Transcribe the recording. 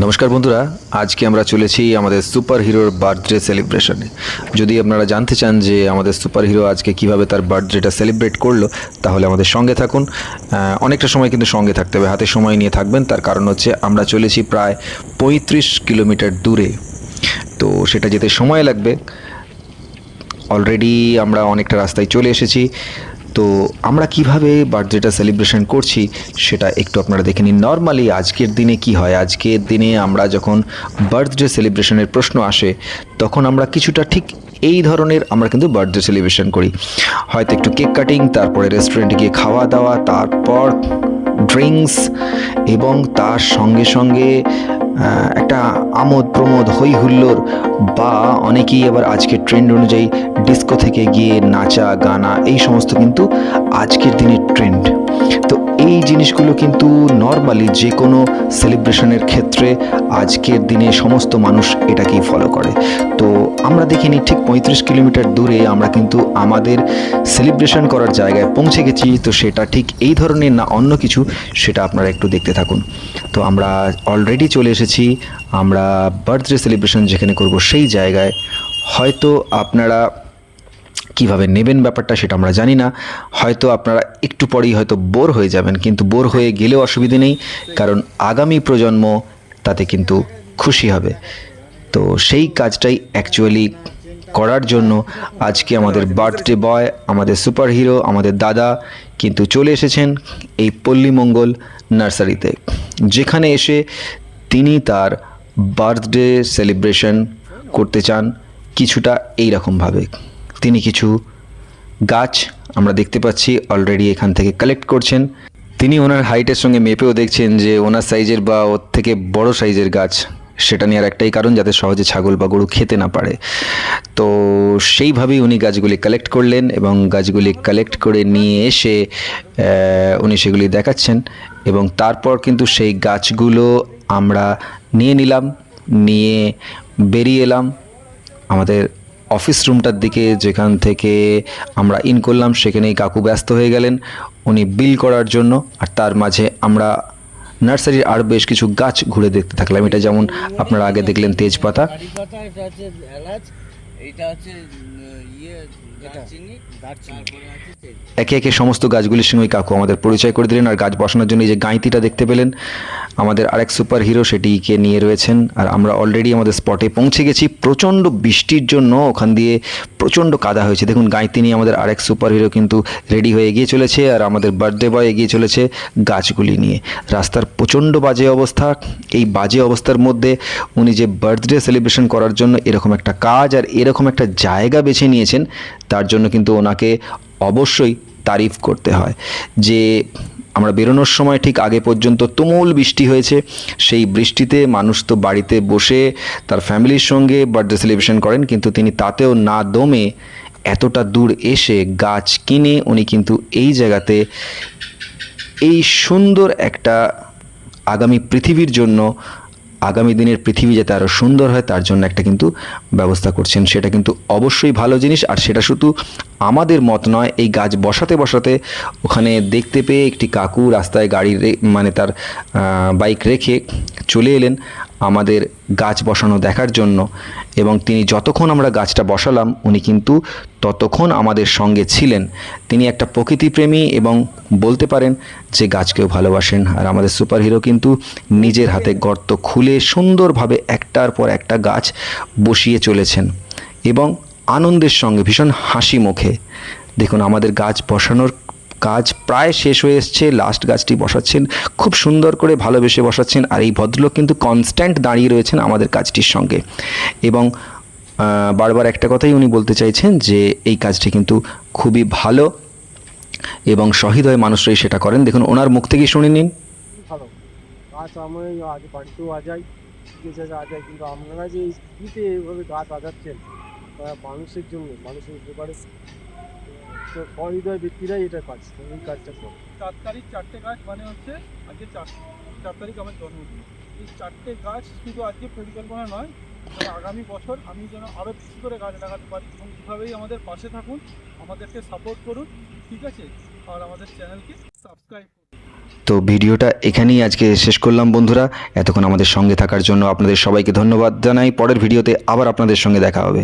নমস্কার বন্ধুরা, আজকে আমরা চলেছি আমাদের সুপার হিরোর বার্থডে সেলিব্রেশনে। যদি আপনারা জানতে চান যে আমাদের সুপার হিরো আজকে কিভাবে তার বার্থডেটা সেলিব্রেট করলো, তাহলে আমাদের সঙ্গে থাকুন। অনেকটা সময় কিন্তু সঙ্গে থাকতে হবে, হাতে সময় নিয়ে থাকবেন। তার কারণ হচ্ছে আমরা চলেছি প্রায় 35 কিলোমিটার দূরে, তো সেটা যেতে সময় লাগবে। অলরেডি আমরা অনেকটা রাস্তায় চলে এসেছি। তো আমরা কিভাবে বার্থডেটা সেলিব্রেশন করছি সেটা একটু আপনারা দেখে নিন। নর্মালি আজকের দিনে কি হয়, আজকের দিনে আমরা যখন বার্থডে সেলিব্রেশনের প্রশ্ন আসে তখন আমরা কিছুটা ঠিক এই ধরনের আমরা কিন্তু বার্থডে সেলিব্রেশন করি। হয়তো একটু কেক কাটিং, তারপরে রেস্টুরেন্টে গিয়ে খাওয়া দাওয়া, তারপর ড্রিঙ্কস, এবং তার সঙ্গে সঙ্গে একটা আমোদ প্রমোদ হই হুল্লোড়, বা অনেকেই আবার আজকের ট্রেন্ড অনুযায়ী ডিস্কো থেকে গিয়ে নাচা গানা, এই সমস্ত কিন্তু আজকের দিনের ট্রেন্ড। তো এই জিনিসগুলো কিন্তু নর্মালি যে কোনো সেলিব্রেশনের ক্ষেত্রে আজকের দিনে সমস্ত মানুষ এটাকেই ফলো করে। তো আমরা দেখিনি ঠিক 35 কিলোমিটার দূরে আমরা কিন্তু আমাদের সেলিব্রেশন করার জায়গায় পৌঁছে গেছি। তো সেটা ঠিক এই ধরনের না অন্য কিছু, সেটা আপনারা একটু দেখতে থাকুন। তো আমরা অলরেডি চলে এসেছি আমরা বার্থডে সেলিব্রেশন যেখানে করব সেই জায়গায়। হয়তো আপনারা কিভাবে নেবেন ব্যাপারটা সেটা আমরা জানি না, হয়তো আপনারা একটু পরেই হয়তো বোর হয়ে যাবেন, কিন্তু বোর হয়ে গেলেও অসুবিধে নেই, কারণ আগামী প্রজন্ম তাতে কিন্তু খুশি হবে। তো সেই কাজটাই অ্যাকচুয়ালি করার জন্য আজকে আমাদের বার্থডে বয়, আমাদের সুপার হিরো, আমাদের দাদা কিন্তু চলে এসেছেন এই পল্লীমঙ্গল নার্সারিতে, যেখানে এসে তিনি তার বার্থডে সেলিব্রেশন করতে চান কিছুটা এই রকমভাবে। তিনি কিছু গাছ আমরা দেখতে পাচ্ছি অলরেডি এখান থেকে কালেক্ট করছেন। তিনি ওনার হাইটের সঙ্গে মেপেও দেখছেন যে ওনার সাইজের বা ওর থেকে বড় সাইজের গাছ সেটা নেওয়ার একটাই কারণ, যাতে সহজে ছাগল বা গরু খেতে না পারে। তো সেইভাবেই উনি গাছগুলি কালেক্ট করলেন, এবং গাছগুলি কালেক্ট করে নিয়ে এসে উনি সেগুলি দেখাচ্ছেন। এবং তারপর কিন্তু সেই গাছগুলো আমরা নিয়ে নিলাম, নিয়ে বেরিয়ে এলাম আমাদের অফিস রুমটার দিকে, যেখান থেকে আমরা ইন করলাম। সেখানেই কাকু ব্যস্ত হয়ে গেলেন উনি বিল করার জন্য, আর তার মাঝে আমরা নার্সারির আর বেশ কিছু গাছ ঘুরে দেখতে থাকলাম। এটা যেমন আপনারা আগে দেখলেন তেজপাতা, একে একে সমস্ত গাছগুলির সঙ্গে কাকু আমাদের পরিচয় করে দিলেন। আর গাছ বসানোর জন্য এই যে গাঁইতিটা দেখতে পেলেন আমাদের আরেক সুপার হিরো সেটিকে নিয়ে রয়েছেন। আর আমরা অলরেডি আমাদের স্পটে পৌঁছে গেছি। প্রচণ্ড বৃষ্টির জন্য ওখান দিয়ে প্রচণ্ড কাদা হয়েছে। দেখুন গাঁইতি নিয়ে আমাদের আরেক সুপার হিরো কিন্তু রেডি হয়ে এগিয়ে চলেছে, আর আমাদের বার্থডে বয় এগিয়ে চলেছে গাছগুলি নিয়ে। রাস্তার প্রচণ্ড বাজে অবস্থা। এই বাজে অবস্থার মধ্যে উনি যে বার্থডে সেলিব্রেশন করার জন্য এরকম একটা কাজ আর এরকম একটা জায়গা বেছে নিয়েছেন, তার জন্য কিন্তু ওনাকে অবশ্যই তারিফ করতে হয়। যে আমরা বেরোনোর সময় ঠিক আগে পর্যন্ত তুমুল বৃষ্টি হয়েছে, সেই বৃষ্টিতে মানুষ তো বাড়িতে বসে তার ফ্যামিলির সঙ্গে বার্থডে সেলিব্রেশন করেন, কিন্তু তিনি তাতেও না দমে এতটা দূর এসে গাছ কিনে উনি কিন্তু এই জায়গাতে এই সুন্দর একটা আগামী পৃথিবীর জন্য, আগামী দিনের পৃথিবী যাতে আরও সুন্দর হয় তার জন্য একটা কিন্তু ব্যবস্থা করছেন। সেটা কিন্তু অবশ্যই ভালো জিনিস। আর সেটা শুধু আমাদের মত নয়, এই গাছ বসাতে বসাতে ওখানে দেখতে পেয়ে একটি কাকু রাস্তায় গাড়ি মানে তার বাইক রেখে চলে এলেন আমাদের গাছ বসানো দেখার জন্য। এবং তিনি যতক্ষণ আমরা গাছটা বসালাম উনি কিন্তু ততক্ষণ আমাদের সঙ্গে ছিলেন। তিনি একটা প্রকৃতিপ্রেমী এবং বলতে পারেন যে গাছকেও ভালোবাসেন। আর আমাদের সুপার হিরো কিন্তু নিজের হাতে গর্ত খুলে সুন্দরভাবে একটার পর একটা গাছ বসিয়ে চলেছেন, এবং আনন্দের সঙ্গে ভীষণ হাসি মুখে। দেখুন আমাদের গাছ বসানোর কাজ প্রায় শেষ হয়ে এসছে, লাস্ট গাছটি বসাচ্ছেন, খুব সুন্দর করে ভালোবেসে বসাচ্ছেন। আর এই ভদ্রলোক কিন্তু কনস্ট্যান্ট দাঁড়িয়ে রয়েছেন আমাদের কাজটির সঙ্গে, এবং বারবার একটা কথাই উনি বলতে চাইছেন যে এই কাজটি কিন্তু খুবই ভালো এবং সহৃদয় মানুষরাই সেটা করেন। দেখুন ওনার মুখ থেকেই শুনে নিন। ভালো গাছ আমি আজ বাড়িতেও আজাই, আজাই, কিন্তু আপনারা যে এই স্পিডে এইভাবে গাছ আজাচ্ছেন মানুষের জন্য, মানুষের উপকারে, তো সহৃদয় ব্যক্তিরাই এটা কাজ, এই কাজটা করে। 4 তারিখ 4টে গাছ মানে হচ্ছে আজকে 4 তারিখ আমার জন্মদিন। এই 4টে গাছ শুধু আজকে পরিকল্পনা নয়, মানে আগামী বছর আমি যেন আরও বেশি করে গাছ লাগাতে পারি। এবং এইভাবেই আমাদের পাশে থাকুন, আমাদেরকে সাপোর্ট করুন, ঠিক আছে? আর আমাদের চ্যানেলকে সাবস্ক্রাইব করুন। তো ভিডিওটা এখানেই আজকে শেষ করলাম বন্ধুরা। এতক্ষণ আমাদের সঙ্গে থাকার জন্য আপনাদের সবাইকে ধন্যবাদ জানাই। পরের ভিডিওতে আবার আপনাদের সঙ্গে দেখা হবে।